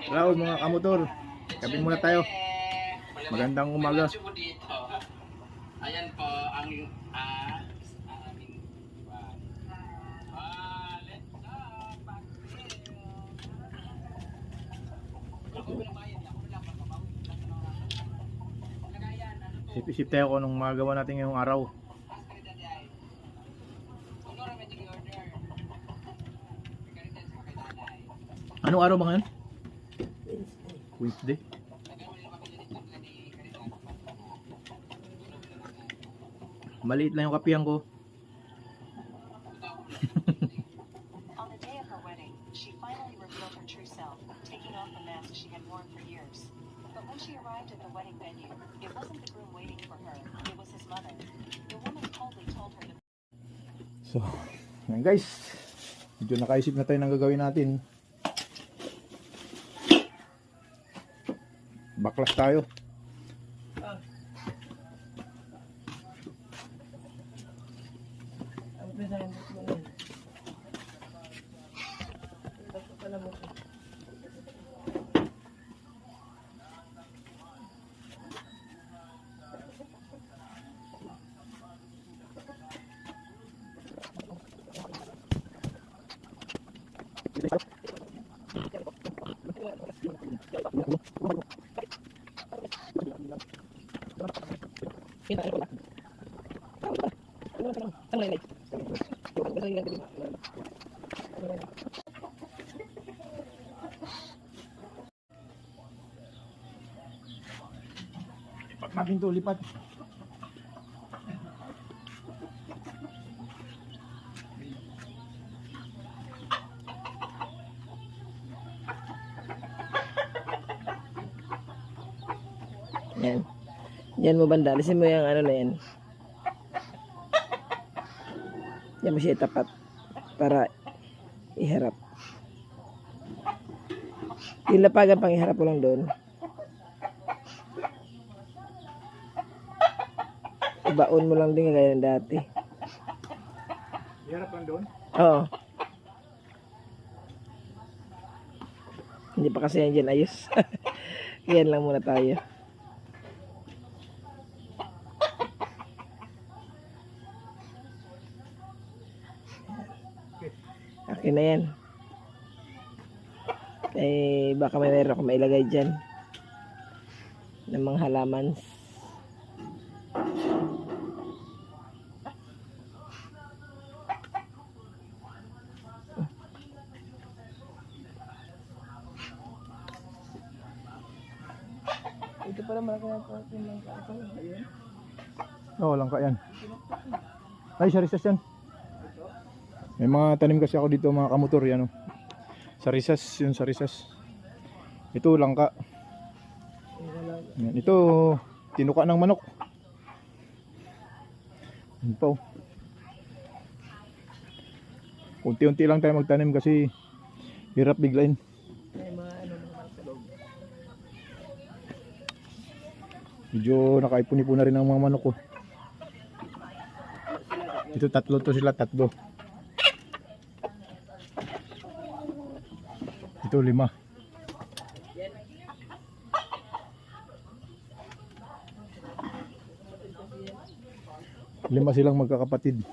Hello mga kamotor, kape muna tayo. Magandang umaga. Ayan po ang Isip-isip tayo kung anong magawa natin ngayong araw. Anong araw ba ngayon? Wednesday. Maliit lang yung kapihan ko. On the day of her wedding, she finally revealed her true self, taking off the mask she had worn for years. But when she arrived at the wedding venue, it wasn't the groom waiting for her, it was his mother. The woman coldly told her to... So, yan guys. Medyo nakaisip na tayo ng gagawin natin. Baklas tayo. Lipat natin to, lipat. Yan. Yan mo banda. Alisin mo yung ano na yan. Yan mo siya itapat para iharap. Yung lapagan pang iharap ko lang doon. Ibaon mo lang din gaya ng dati. Iharap lang doon. Oo. Hindi pa kasi yan dyan ayos. Yan lang muna tayo. Akin na yan. Eh, baka may meron akong mailagay dyan ng mga halaman. Ito pala malaki na po yung langka. Oo, langka yan. Ay, sarisas yan. May mga tanim kasi ako dito mga kamotor yan. Sarisas, yun sarisas. Ito langka. Yan, ito tinuka ng manok. Yan pa oh. Unti-unti lang tayo magtanim kasi hirap biglain. Medyo nakaipon-ipon na rin ang mga manok ko. Ito tatlo to sila, tatlo. Ito 5. Lima silang magkakapatid.